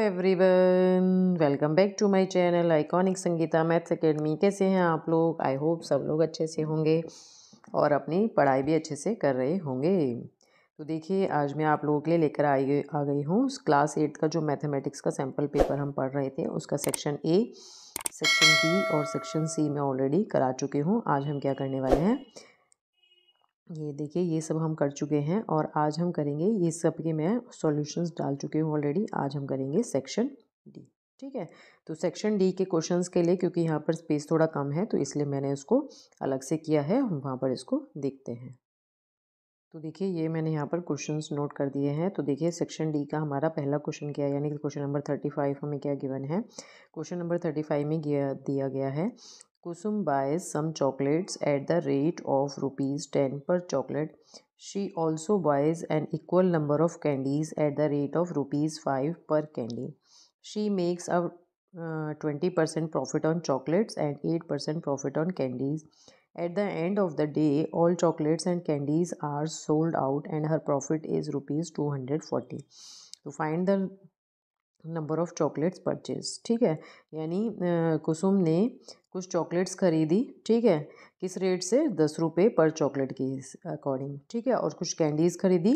Everyone, welcome back to my channel iconic Sangeeta maths academy. कैसे हैं आप लोग? आई होप सब लोग अच्छे से होंगे और अपनी पढ़ाई भी अच्छे से कर रहे होंगे। तो देखिए, आज मैं आप लोगों के लिए लेकर आ गई हूँ क्लास 8 का जो मैथमेटिक्स का सैम्पल पेपर हम पढ़ रहे थे उसका सेक्शन ए, सेक्शन बी और सेक्शन सी में ऑलरेडी करा चुकी हूँ। आज हम क्या करने वाले हैं, ये देखिए, ये सब हम कर चुके हैं और आज हम करेंगे, ये सब के मैं सॉल्यूशंस डाल चुकी हूँ ऑलरेडी। आज हम करेंगे सेक्शन डी। ठीक है, तो सेक्शन डी के क्वेश्चंस के लिए, क्योंकि यहाँ पर स्पेस थोड़ा कम है तो इसलिए मैंने उसको अलग से किया है, हम वहाँ पर इसको देखते हैं। तो देखिए, ये मैंने यहाँ पर क्वेश्चंस नोट कर दिए हैं। तो देखिए, सेक्शन डी का हमारा पहला क्वेश्चन क्या है, यानी कि क्वेश्चन नंबर 35 हमें क्या गिवन है। क्वेश्चन नंबर 35 में दिया गया है, कुसुम buys some chocolates at the rate of ₹10 per chocolate. She also buys an equal number of candies at the rate of ₹5 per candy. She makes a 20% profit on chocolates and 8% profit on candies. At the end of the day, all chocolates and candies are sold out and her profit is ₹240. To find the number of chocolates purchase. ठीक है, यानी कुसुम ने कुछ chocolates खरीदी, ठीक है, किस rate से, 10 रुपये पर चॉकलेट के अकॉर्डिंग। ठीक है, और कुछ कैंडीज़ खरीदी,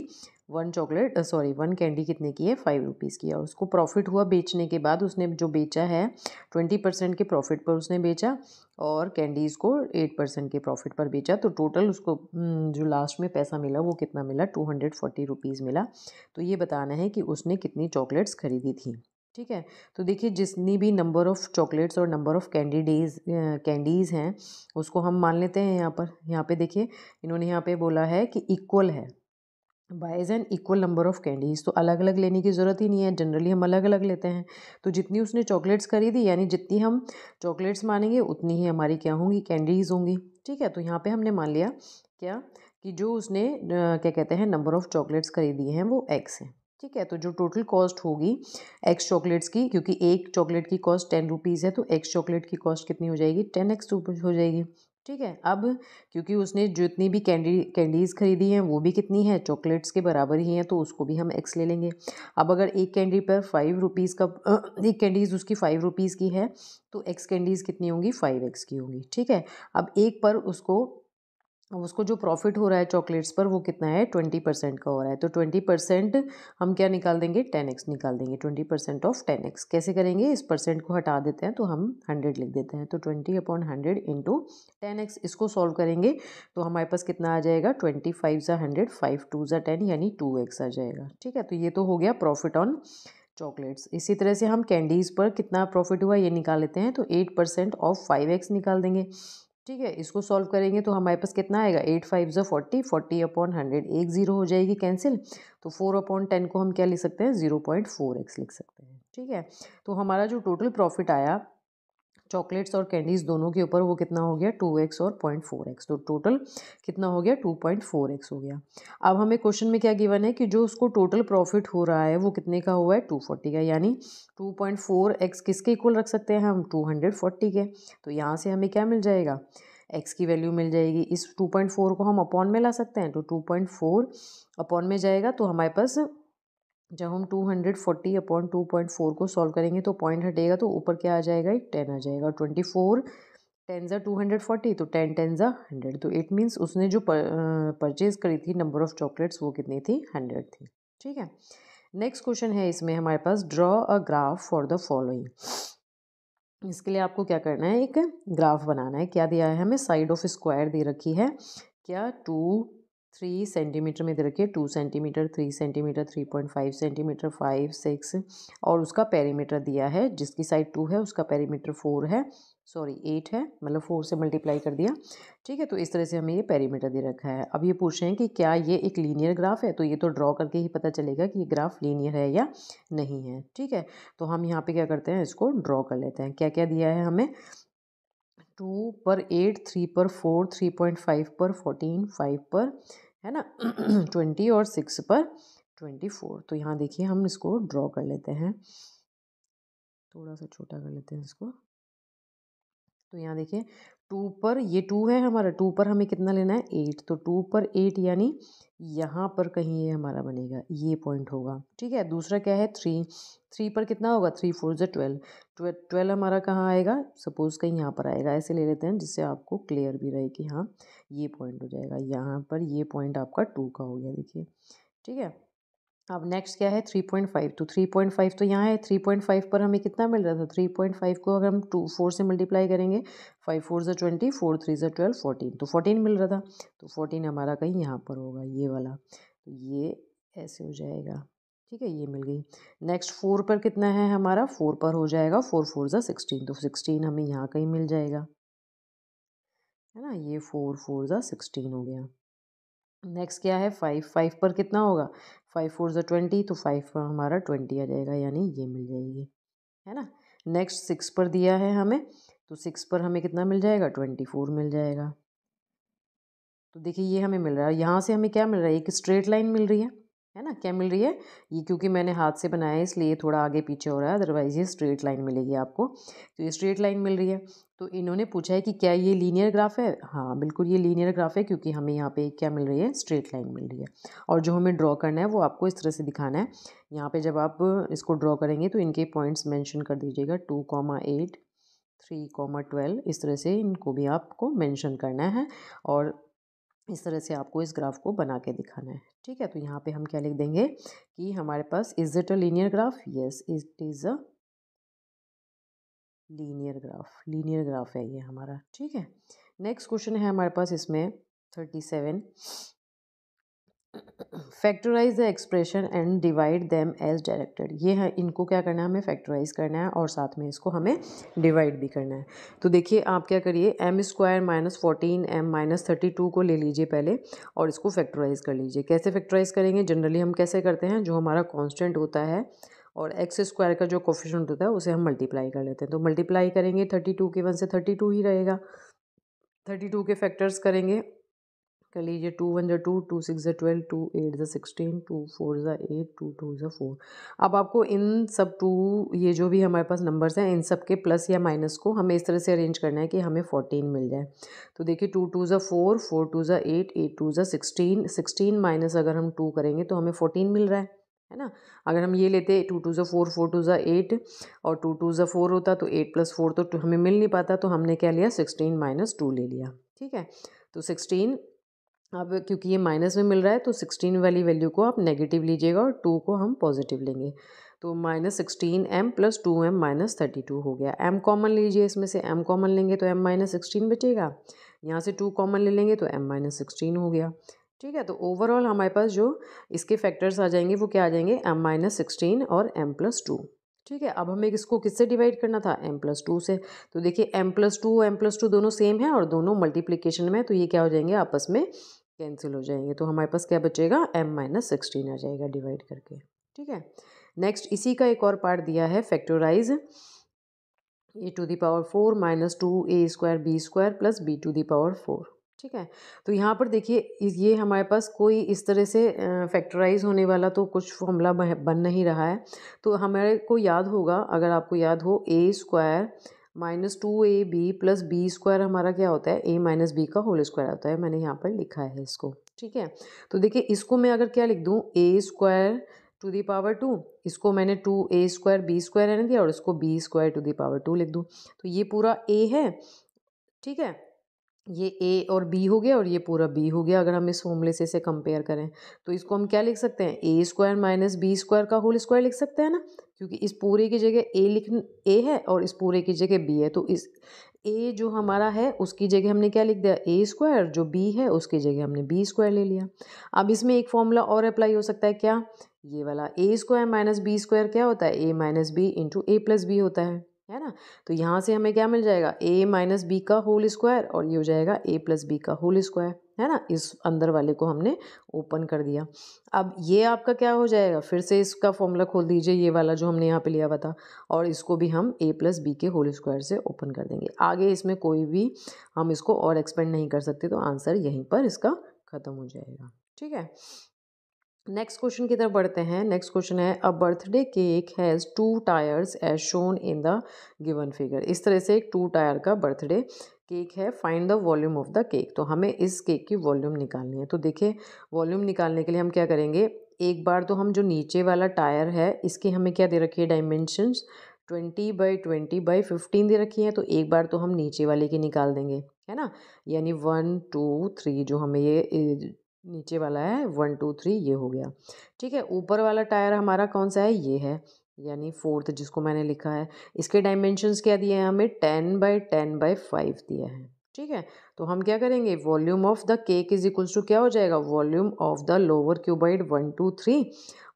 1 कैंडी कितने की है, 5 रुपीज़ की है। और उसको प्रॉफिट हुआ बेचने के बाद, उसने जो बेचा है 20% के प्रॉफिट पर उसने बेचा और कैंडीज़ को 8% के प्रॉफिट पर बेचा। तो टोटल उसको जो लास्ट में पैसा मिला वो कितना मिला, 240 रुपीज़ मिला। तो ये बताना है कि उसने कितनी चॉकलेट्स खरीदी थी। ठीक है, तो देखिए, जितनी भी नंबर ऑफ़ चॉकलेट्स और नंबर ऑफ़ कैंडीज़ हैं उसको हम मान लेते हैं यहाँ पे देखिए, इन्होंने यहाँ पे बोला है कि इक्वल है, buys an equal number of candies. तो अलग अलग लेने की ज़रूरत ही नहीं है, जनरली हम अलग अलग लेते हैं। तो जितनी उसने चॉकलेट्स खरीदी, यानी जितनी हम चॉकलेट्स मानेंगे उतनी ही हमारी क्या होंगी, कैंडीज़ होंगी। ठीक है, तो यहाँ पे हमने मान लिया क्या, कि जो उसने क्या कहते हैं, नंबर ऑफ़ चॉकलेट्स खरीदी हैं वो एक्स है। ठीक है, तो जो टोटल कॉस्ट होगी एक्स चॉकलेट्स की, क्योंकि एक चॉकलेट की कॉस्ट 10 रुपीज़ है, तो एक्स चॉकलेट की कॉस्ट कितनी हो जाएगी, 10x हो जाएगी। ठीक है, अब क्योंकि उसने जितनी भी कैंडीज़ खरीदी हैं वो भी कितनी है, चॉकलेट्स के बराबर ही हैं, तो उसको भी हम एक्स ले लेंगे। अब अगर एक कैंडी पर 5 रुपीज़ का एक कैंडीज़ उसकी 5 रुपीज़ की है, तो एक्स कैंडीज़ कितनी होंगी, 5x की होंगी। ठीक है, अब एक पर उसको जो प्रॉफिट हो रहा है चॉकलेट्स पर वो कितना है, 20% का हो रहा है। तो 20% हम क्या निकाल देंगे, 10x निकाल देंगे। 20% ऑफ 10x कैसे करेंगे, इस परसेंट को हटा देते हैं तो हम 100 लिख देते हैं। तो 20/100 इंटू 10x, इसको सॉल्व करेंगे तो हमारे पास कितना आ जाएगा, 25 ज़ा 100, 5 2 ज़ा 10, यानी 2x आ जाएगा। ठीक है, तो ये तो हो गया प्रॉफिट ऑन चॉकलेट्स। इसी तरह से हम कैंडीज़ पर कितना प्रॉफिट हुआ ये निकाल लेते हैं, तो 8% ऑफ 5x निकाल देंगे। ठीक है, इसको सॉल्व करेंगे तो हमारे पास कितना आएगा, 8 5 ज़ा 40, 40/100, एक ज़ीरो हो जाएगी कैंसिल, तो 4/10 को हम क्या लिख सकते हैं, 0.4x लिख सकते हैं। ठीक है, तो हमारा जो टोटल प्रॉफिट आया चॉकलेट्स और कैंडीज़ दोनों के ऊपर वो कितना हो गया, 2x और 0.4x। तो टोटल कितना हो गया, 2.4x हो गया। अब हमें क्वेश्चन में क्या गिवन है कि जो उसको टोटल प्रॉफिट हो रहा है वो कितने का हुआ है, 240 का, यानी 2.4x किसके इक्वल रख सकते हैं हम, 240 के। तो यहाँ से हमें क्या मिल जाएगा, x की वैल्यू मिल जाएगी। इस 2.4 को हम अपॉन में ला सकते हैं, तो 2.4 अपॉन में जाएगा तो हमारे पास, जब हम 240/2.4 को सॉल्व करेंगे तो पॉइंट हटेगा तो ऊपर क्या आ जाएगा, एक 10 आ जाएगा। 24 10 ज़ा 240, तो 10 10 ज़ा 100। तो इट मीन्स उसने जो परचेज करी थी नंबर ऑफ़ चॉकलेट्स वो कितनी थी, 100 थी। ठीक है, नेक्स्ट क्वेश्चन है इसमें हमारे पास, draw a graph for the following. इसके लिए आपको क्या करना है, एक ग्राफ बनाना है। क्या दिया है हमें, साइड ऑफ स्क्वायर दे रखी है, क्या 3 सेंटीमीटर में दे रखी है, 2 सेंटीमीटर, 3 सेंटीमीटर, 3.5 सेंटीमीटर, 5 6, और उसका पेरीमीटर दिया है, जिसकी साइड 2 है उसका पेरीमीटर 4 है, सॉरी 8 है, मतलब 4 से मल्टीप्लाई कर दिया। ठीक है, तो इस तरह से हमें ये पेरीमीटर दे रखा है। अब ये पूछ रहे हैं कि क्या ये एक लीनियर ग्राफ है, तो ये तो ड्रॉ करके ही पता चलेगा कि ये ग्राफ लीनियर है या नहीं है। ठीक है, तो हम यहाँ पे क्या करते हैं, इसको ड्रॉ कर लेते हैं। क्या क्या दिया है हमें, 2 पर 8, 3 पर 4, 3.5 पर 14, 5 पर, है ना, 20 और 6 पर 24। तो यहाँ देखिए हम इसको ड्रॉ कर लेते हैं, थोड़ा सा छोटा कर लेते हैं इसको। तो यहाँ देखिए 2 पर ये 2 है हमारा, 2 पर हमें कितना लेना है 8, तो 2 पर 8 यानी यहाँ पर कहीं ये हमारा बनेगा, ये पॉइंट होगा। ठीक है, दूसरा क्या है 3, 3 पर कितना होगा 3 4 ज़ा 12, 12 हमारा कहाँ आएगा, सपोज़ कहीं यहाँ पर आएगा, ऐसे ले लेते हैं जिससे आपको क्लियर भी रहे कि हाँ ये पॉइंट हो जाएगा। यहाँ पर ये पॉइंट आपका 2 का हो गया देखिए। ठीक है, अब नेक्स्ट क्या है 3.5, तो 3.5 तो यहाँ है, 3.5 पर हमें कितना मिल रहा था, 3.5 को अगर हम 4 से मल्टीप्लाई करेंगे, 5 4 ज़ा 20, 4 3 ज़ा 12, 14, तो 14 मिल रहा था, तो 14 हमारा कहीं यहाँ पर होगा ये वाला, तो ये ऐसे हो जाएगा। ठीक है, ये मिल गई। नेक्स्ट 4 पर कितना है हमारा, 4 पर हो जाएगा 4 4 ज़ा 16, तो 16 हमें यहाँ कहीं मिल जाएगा, है ना, ये 4 4 ज़ा 16 हो गया। नेक्स्ट क्या है 5, 5 पर कितना होगा, 5 4 ज़ा 20, तो 5 पर हमारा 20 आ जाएगा, यानी ये मिल जाएगी, है ना। नेक्स्ट 6 पर दिया है हमें, तो 6 पर हमें कितना मिल जाएगा 24 मिल जाएगा। तो देखिए ये हमें मिल रहा है, यहाँ से हमें क्या मिल रहा है, एक स्ट्रेट लाइन मिल रही है ना, क्या मिल रही है, ये क्योंकि मैंने हाथ से बनाया है इसलिए थोड़ा आगे पीछे हो रहा है, अदरवाइज ये स्ट्रेट लाइन मिलेगी आपको। तो ये स्ट्रेट लाइन मिल रही है, तो इन्होंने पूछा है कि क्या ये लीनियर ग्राफ है, हाँ बिल्कुल ये लीनियर ग्राफ है, क्योंकि हमें यहाँ पे क्या मिल रही है, स्ट्रेट लाइन मिल रही है। और जो हमें ड्रॉ करना है वो आपको इस तरह से दिखाना है। यहाँ पे जब आप इसको ड्रॉ करेंगे तो इनके पॉइंट्स मेंशन कर दीजिएगा, 2,8, 3,12, इस तरह से इनको भी आपको मेंशन करना है और इस तरह से आपको इस ग्राफ को बना के दिखाना है। ठीक है, तो यहाँ पे हम क्या लिख देंगे कि हमारे पास is it a linear graph, yes it is a linear graph, linear graph है ये हमारा। ठीक है, नेक्स्ट क्वेश्चन है हमारे पास इसमें 37, factorise the expression and divide them as directed. ये है, इनको क्या करना है, हमें फैक्टराइज करना है और साथ में इसको हमें डिवाइड भी करना है। तो देखिए आप क्या करिए, m² - 14 m - 32 को ले लीजिए पहले और इसको फैक्टराइज कर लीजिए। कैसे फैक्टराइज करेंगे, जनरली हम कैसे करते हैं, जो हमारा कांस्टेंट होता है और x² का जो कोफिशिएंट होता है उसे हम मल्टीप्लाई कर लेते हैं। तो मल्टीप्लाई करेंगे 32 के 1 से 32 ही रहेगा, 32 के फैक्टर्स करेंगे, कर लीजिए 2 1 ज़ा 2, 2 6 ज़ा 12, 2 8 ज़ा 16, 2 4 ज़ा 8, 2 2 ज़ा 4। अब आपको इन सब 2, ये जो भी हमारे पास नंबर्स हैं इन सब के प्लस या माइनस को हमें इस तरह से अरेंज करना है कि हमें 14 मिल जाए। तो देखिए 2 2 ज़ा 4, 4 2 ज़ा 8, 8 2 ज़ा 16, 16 माइनस अगर हम 2 करेंगे तो हमें 14 मिल रहा है ना। अगर हम ये लेते 2 2 ज़ा 4, 4 2 ज़ा 8 और 2 2 ज़ा 4 होता तो 8 + 4 तो हमें मिल नहीं पाता, तो हमने क्या लिया 16 - 2 ले लिया। ठीक है, तो 16, अब क्योंकि ये माइनस में मिल रहा है तो 16 वाली वैल्यू को आप नेगेटिव लीजिएगा और 2 को हम पॉजिटिव लेंगे। तो -16m + 2m - 32 हो गया। m कॉमन लीजिए, इसमें से m कॉमन लेंगे तो m - 16 बचेगा, यहाँ से 2 कॉमन ले लेंगे तो m - 16 हो गया। ठीक है, तो ओवरऑल हमारे पास जो इसके फैक्टर्स आ जाएंगे वो क्या आ जाएंगे, m - 16 और m + 2। ठीक है, अब हमें इसको किससे डिवाइड करना था, m + 2 से। तो देखिए m + 2 m + 2 दोनों सेम है और दोनों मल्टीप्लिकेशन में, तो ये क्या हो जाएंगे, आपस में कैंसिल हो जाएंगे। तो हमारे पास क्या बचेगा, m - 16 आ जाएगा डिवाइड करके। ठीक है, नेक्स्ट इसी का एक और पार्ट दिया है, factorise a⁴ - 2a² b² + b⁴। ठीक है, तो यहाँ पर देखिए ये हमारे पास कोई इस तरह से फैक्टराइज होने वाला तो कुछ फॉर्मूला बन नहीं रहा है। तो हमारे को याद होगा, अगर आपको याद हो, a² - 2ab + b² हमारा क्या होता है, a - b का होल स्क्वायर होता है। मैंने यहाँ पर लिखा है इसको। ठीक है, तो देखिए इसको मैं अगर क्या लिख दूँ, a² 2, इसको मैंने 2a² b² रहने दिया और इसको b² 2 लिख दूँ, तो ये पूरा a है। ठीक है, ये a और b हो गया और ये पूरा b हो गया। अगर हम इस फॉर्मूले से इसे कंपेयर करें तो इसको हम क्या लिख सकते हैं, a² - b² का होल स्क्वायर लिख सकते हैं ना, क्योंकि इस पूरे की जगह a है और इस पूरे की जगह b है, तो इस a जो हमारा है उसकी जगह हमने क्या लिख दिया, a², जो b है उसकी जगह हमने b² ले लिया। अब इसमें एक फॉर्मूला और अप्लाई हो सकता है, क्या, ये वाला a² - b² क्या होता है, a - b × a + b होता है ना। तो यहाँ से हमें क्या मिल जाएगा, a - b का होल स्क्वायर और ये हो जाएगा a + b का होल स्क्वायर, है ना। इस अंदर वाले को हमने ओपन कर दिया। अब ये आपका क्या हो जाएगा, फिर से इसका फॉर्मूला खोल दीजिए, ये वाला जो हमने यहाँ पे लिया हुआ था, और इसको भी हम a + b के होल स्क्वायर से ओपन कर देंगे। आगे इसमें कोई भी हम इसको और एक्सपेंड नहीं कर सकते, तो आंसर यहीं पर इसका ख़त्म हो जाएगा। ठीक है, नेक्स्ट क्वेश्चन की तरफ बढ़ते हैं। नेक्स्ट क्वेश्चन है a birthday cake has 2 tiers as shown in the given figure. इस तरह से एक 2 टायर का बर्थडे केक है। Find the volume of the cake. तो हमें इस केक की वॉल्यूम निकालनी है। तो देखिए वॉल्यूम निकालने के लिए हम क्या करेंगे, एक बार तो हम जो नीचे वाला टायर है इसकी हमें क्या दे रखी है डायमेंशंस 20 बाई 20 बाई 15 दे रखी है। तो एक बार तो हम नीचे वाले की निकाल देंगे, है ना। यानी 1 2 3 जो हमें ये नीचे वाला है 1 2 3 ये हो गया। ठीक है, ऊपर वाला टायर हमारा कौन सा है, ये है, यानी फोर्थ जिसको मैंने लिखा है। इसके डायमेंशंस क्या दिए हैं हमें 10 बाई 10 बाई 5 दिया है। ठीक है, तो हम क्या करेंगे, volume of the cake is equals to क्या हो जाएगा, volume of the lower cuboid 1 2 3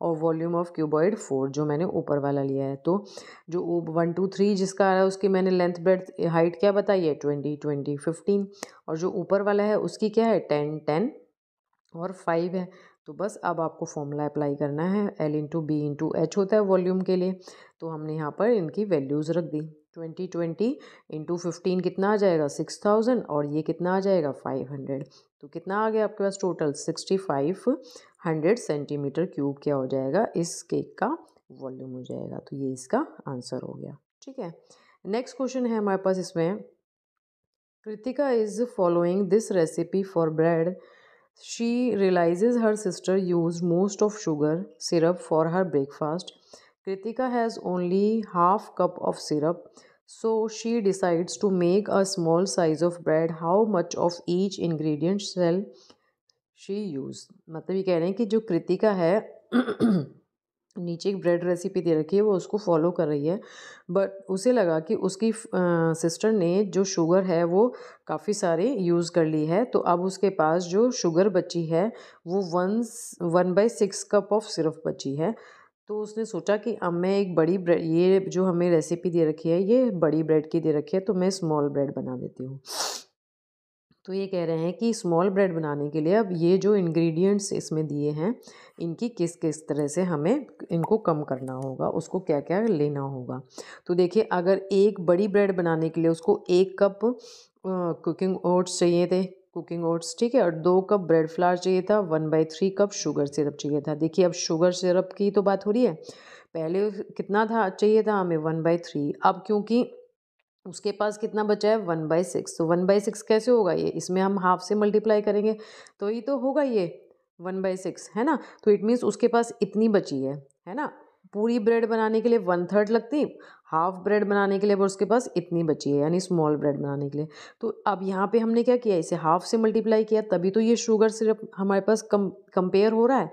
और वॉल्यूम ऑफ क्यूबॉइड 4 जो मैंने ऊपर वाला लिया है। तो जो 1 2 3 जिसका आ रहा है उसकी मैंने लेंथ ब्रेड्थ हाइट क्या बताई है 20 20 15 और जो ऊपर वाला है उसकी क्या है 10 10 और 5 है। तो बस अब आपको फॉर्मूला अप्लाई करना है, L into B into H होता है वॉल्यूम के लिए। तो हमने यहाँ पर इनकी वैल्यूज़ रख दी। 20 इंटू 15 कितना आ जाएगा 6000 और ये कितना आ जाएगा 500। तो कितना आ गया आपके पास टोटल 6500 सेंटीमीटर क्यूब क्या हो जाएगा, इस केक का वॉल्यूम हो जाएगा। तो ये इसका आंसर हो गया। ठीक है, नेक्स्ट क्वेश्चन है हमारे पास इसमें, Kritika is following this recipe for bread. She realizes her sister used most of sugar syrup for her breakfast. Kritika has only half cup of syrup, so she decides to make a small size of bread. How much of each ingredient shall she use? मतलब ये कह रहे हैं कि जो कृतिका है नीचे एक ब्रेड रेसिपी दे रखी है, वो उसको फॉलो कर रही है, बट उसे लगा कि उसकी सिस्टर ने जो शुगर है वो काफ़ी सारी यूज़ कर ली है। तो अब उसके पास जो शुगर बची है वो 1/6 कप ऑफ सिरप बची है। तो उसने सोचा कि अब मैं एक बड़ी ब्रेड, ये जो हमें रेसिपी दे रखी है ये बड़ी ब्रेड की दे रखी है, तो मैं स्मॉल ब्रेड बना देती हूँ। तो ये कह रहे हैं कि स्मॉल ब्रेड बनाने के लिए अब ये जो इंग्रेडिएंट्स इसमें दिए हैं इनकी किस किस तरह से हमें इनको कम करना होगा, उसको क्या क्या लेना होगा। तो देखिए अगर एक बड़ी ब्रेड बनाने के लिए उसको 1 कप कुकिंग ओट्स चाहिए थे, कुकिंग ओट्स, ठीक है, और 2 कप ब्रेड फ्लावर चाहिए था, 1/3 कप शुगर सिरप चाहिए था। देखिए अब शुगर सिरप की तो बात हो रही है, पहले कितना था चाहिए था हमें 1/3, अब क्योंकि उसके पास कितना बचा है 1/6, तो 1/6 कैसे होगा, ये इसमें हम हाफ से मल्टीप्लाई करेंगे तो ही तो होगा ये 1/6, है ना। तो इट मीन्स उसके पास इतनी बची है ना। पूरी ब्रेड बनाने के लिए 1/3 लगती, हाफ ब्रेड बनाने के लिए उसके पास इतनी बची है, यानी स्मॉल ब्रेड बनाने के लिए। तो अब यहाँ पे हमने क्या किया, इसे हाफ से मल्टीप्लाई किया, तभी तो ये शुगर सिरप हमारे पास कंपेयर हो रहा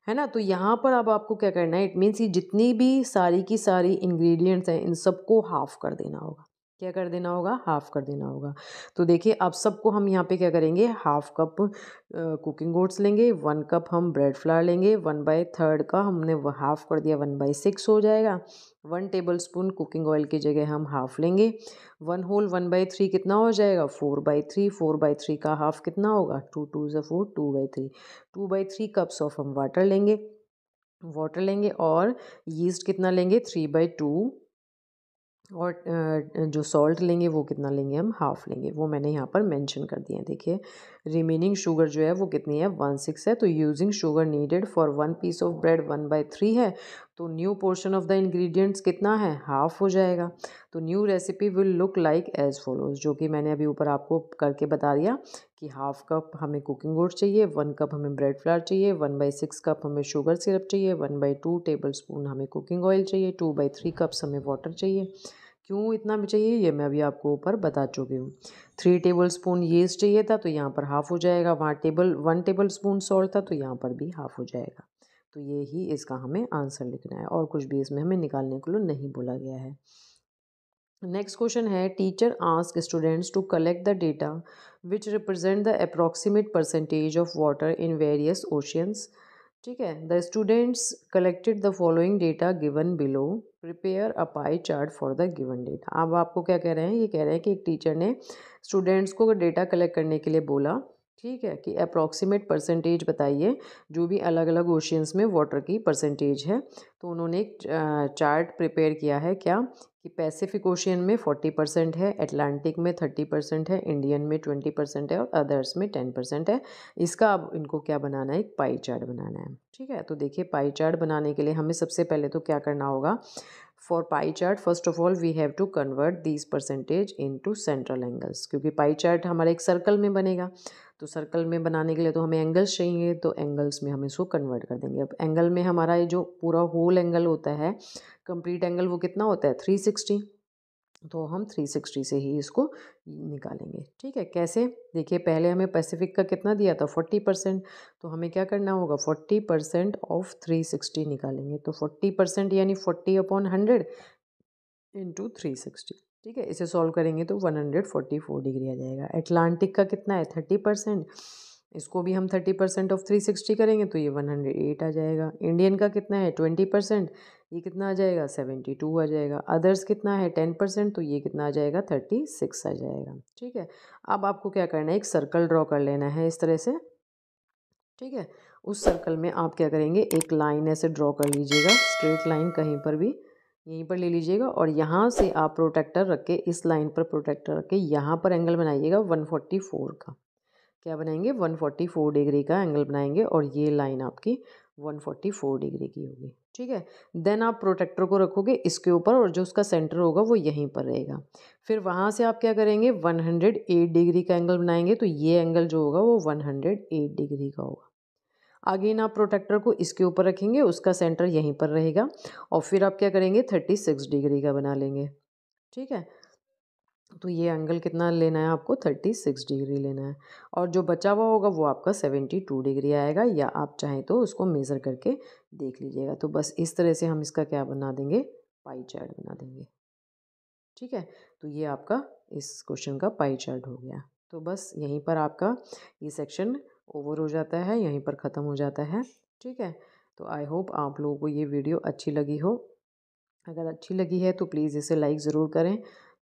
है ना। तो यहाँ पर अब आपको क्या करना है, इट मीन्स ये जितनी भी सारी की सारी इंग्रेडिएंट्स हैं इन सबको हाफ कर देना होगा। क्या कर देना होगा, हाफ कर देना होगा। तो देखिए अब सबको हम यहाँ पे क्या करेंगे, हाफ कप कुकिंग ओट्स लेंगे, 1 कप हम ब्रेड फ्लावर लेंगे, 1/3 का हमने हाफ कर दिया 1/6 हो जाएगा। 1 टेबल स्पून कुकिंग ऑयल की जगह हम हाफ लेंगे, 1 होल 1/3 कितना हो जाएगा 4/3, 4/3 का हाफ कितना होगा 2 2 ज़ा 4 2/3, 2/3 कप्स ऑफ हम वाटर लेंगे और यीस्ट कितना लेंगे 3/2 और जो सॉल्ट लेंगे वो कितना लेंगे, हम हाफ लेंगे, वो मैंने यहाँ पर मेंशन कर दिया है। देखिए रिमेनिंग शुगर जो है वो कितनी है 1/6 है। तो using sugar needed for 1 piece of bread 1/3 है, तो new portion of the ingredients कितना है, हाफ हो जाएगा। तो new recipe will look like as follows, जो कि मैंने अभी ऊपर आपको करके बता दिया कि हाफ कप हमें कुकिंग ओट्स चाहिए, 1 कप हमें ब्रेड फ्लावर चाहिए, 1/6 कप हमें शुगर सिरप चाहिए, 1/2 टेबल स्पून हमें कुकिंग ऑयल चाहिए, 2/3 कप्स हमें वाटर चाहिए। क्यों इतना भी चाहिए ये मैं अभी आपको ऊपर बता चुकी हूँ। 3 टेबल स्पून यीस्ट चाहिए था, तो यहाँ पर हाफ हो जाएगा, वहाँ 1 टेबल स्पून सॉल्ट था, तो यहाँ पर भी हाफ हो जाएगा। तो ये ही इसका हमें आंसर लिखना है, और कुछ भी इसमें हमें निकालने के लिए नहीं बोला गया है। नेक्स्ट क्वेश्चन है, teacher ask students to collect the data which represent the approximate percentage of water in various oceans. ठीक है, the students collected the following data given below, prepare a pie chart for the given data. अब आपको क्या कह रहे हैं, ये कह रहे हैं कि एक टीचर ने स्टूडेंट्स को डेटा कलेक्ट करने के लिए बोला, ठीक है, कि अप्रॉक्सीमेट परसेंटेज बताइए जो भी अलग अलग ओशियंस में वाटर की परसेंटेज है। तो उन्होंने एक चार्ट प्रिपेयर किया है क्या, कि पैसिफिक ओशियन में 40% है, अटलांटिक में 30% है, इंडियन में 20% है और अदर्स में 10% है। इसका अब इनको क्या बनाना है, एक पाई चार्ट बनाना है। ठीक है, तो देखिए पाई चार्ट बनाने के लिए हमें सबसे पहले तो क्या करना होगा, for pie chart first of all we have to convert these percentage into central angles, क्योंकि पाई चार्ट हमारा एक सर्कल में बनेगा। तो सर्कल में बनाने के लिए तो हमें एंगल्स चाहिए, तो एंगल्स में हम इसको कन्वर्ट कर देंगे। अब एंगल में हमारा ये जो पूरा होल एंगल होता है, कंप्लीट एंगल, वो कितना होता है 360। तो हम 360 से ही इसको निकालेंगे। ठीक है, कैसे, देखिए पहले हमें पैसिफिक का कितना दिया था 40%, तो हमें क्या करना होगा 40% ऑफ 360 निकालेंगे। तो 40% यानी 40/100 इंटू 360। ठीक है, इसे सॉल्व करेंगे तो 144 डिग्री आ जाएगा। अटलांटिक का कितना है 30%, इसको भी हम 30% ऑफ 360 करेंगे तो ये 108 आ जाएगा। इंडियन का कितना है 20%, ये कितना आ जाएगा 72 आ जाएगा। अदर्स कितना है 10%, तो ये कितना आ जाएगा 36 आ जाएगा। ठीक है, अब आपको क्या करना है, एक सर्कल ड्रॉ कर लेना है इस तरह से। ठीक है, उस सर्कल में आप क्या करेंगे, एक लाइन ऐसे ड्रॉ कर लीजिएगा, स्ट्रेट लाइन कहीं पर भी यहीं पर ले लीजिएगा, और यहाँ से आप प्रोटेक्टर रख के, इस लाइन पर प्रोटेक्टर रख के यहाँ पर एंगल बनाइएगा 144 का। क्या बनाएंगे 144 डिग्री का एंगल बनाएंगे, और ये लाइन आपकी 144 डिग्री की होगी। ठीक है, देन आप प्रोटेक्टर को रखोगे इसके ऊपर, और जो उसका सेंटर होगा वो यहीं पर रहेगा। फिर वहाँ से आप क्या करेंगे 108 डिग्री का एंगल बनाएंगे, तो ये एंगल जो होगा वो 108 डिग्री का होगा। अगेन आप प्रोटेक्टर को इसके ऊपर रखेंगे, उसका सेंटर यहीं पर रहेगा, और फिर आप क्या करेंगे 36 डिग्री का बना लेंगे। ठीक है, तो ये एंगल कितना लेना है आपको 36 डिग्री लेना है, और जो बचा हुआ होगा वो आपका 72 डिग्री आएगा, या आप चाहें तो उसको मेज़र करके देख लीजिएगा। तो बस इस तरह से हम इसका क्या बना देंगे, पाई चार्ट बना देंगे। ठीक है, तो ये आपका इस क्वेश्चन का पाई चार्ट हो गया। तो बस यहीं पर आपका ये सेक्शन ओवर हो जाता है, यहीं पर ख़त्म हो जाता है। ठीक है, तो आई होप आप लोगों को ये वीडियो अच्छी लगी हो। अगर अच्छी लगी है तो प्लीज़ इसे लाइक ज़रूर करें।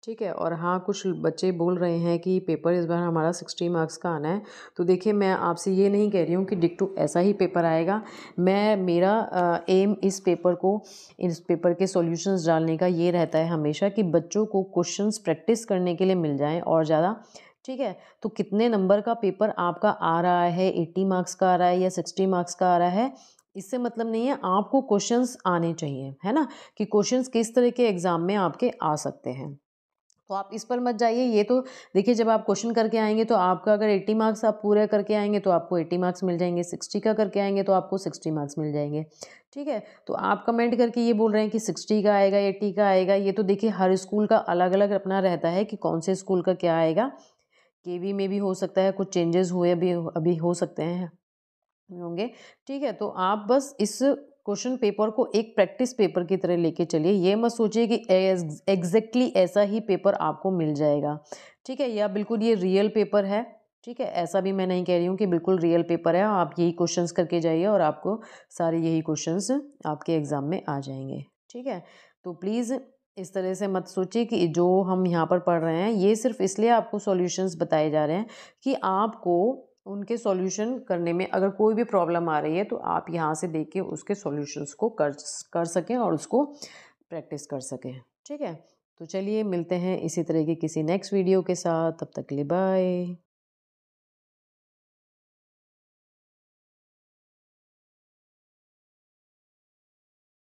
ठीक है, और हाँ, कुछ बच्चे बोल रहे हैं कि पेपर इस बार हमारा 60 मार्क्स का आना है। तो देखिए मैं आपसे ये नहीं कह रही हूँ कि डिक्टो ऐसा ही पेपर आएगा। मेरा एम इस पेपर के सॉल्यूशंस डालने का ये रहता है हमेशा, कि बच्चों को क्वेश्चंस प्रैक्टिस करने के लिए मिल जाएं और ज़्यादा। ठीक है, तो कितने नंबर का पेपर आपका आ रहा है, 80 मार्क्स का आ रहा है या 60 मार्क्स का आ रहा है, इससे मतलब नहीं है, आपको क्वेश्चंस आने चाहिए, है ना, कि क्वेश्चंस किस तरह के एग्जाम में आपके आ सकते हैं। तो आप इस पर मत जाइए। ये तो देखिए जब आप क्वेश्चन करके आएंगे तो आपका अगर 80 मार्क्स आप पूरे करके आएंगे तो आपको 80 मार्क्स मिल जाएंगे, 60 का करके आएंगे तो आपको 60 मार्क्स मिल जाएंगे। ठीक है, तो आप कमेंट करके ये बोल रहे हैं कि 60 का आएगा 80 का आएगा, ये तो देखिए हर स्कूल का अलग अलग अपना रहता है कि कौन से स्कूल का क्या आएगा। केवी में भी हो सकता है कुछ चेंजेस हुए, अभी हो सकते हैं, होंगे। ठीक है, तो आप बस इस क्वेश्चन पेपर को एक प्रैक्टिस पेपर की तरह लेके चलिए। ये मत सोचिए कि एग्जैक्टली ऐसा ही पेपर आपको मिल जाएगा। ठीक है, या बिल्कुल ये रियल पेपर है। ठीक है, ऐसा भी मैं नहीं कह रही हूँ कि बिल्कुल रियल पेपर है, आप यही क्वेश्चंस करके जाइए और आपको सारे यही क्वेश्चंस आपके एग्जाम में आ जाएंगे। ठीक है, तो प्लीज़ इस तरह से मत सोचिए कि जो हम यहाँ पर पढ़ रहे हैं ये सिर्फ इसलिए आपको सॉल्यूशंस बताए जा रहे हैं कि आपको उनके सॉल्यूशन करने में अगर कोई भी प्रॉब्लम आ रही है तो आप यहाँ से देख के उसके सॉल्यूशंस को कर सकें और उसको प्रैक्टिस कर सकें। ठीक है, तो चलिए मिलते हैं इसी तरह के किसी नेक्स्ट वीडियो के साथ, तब तक के लिए बाय।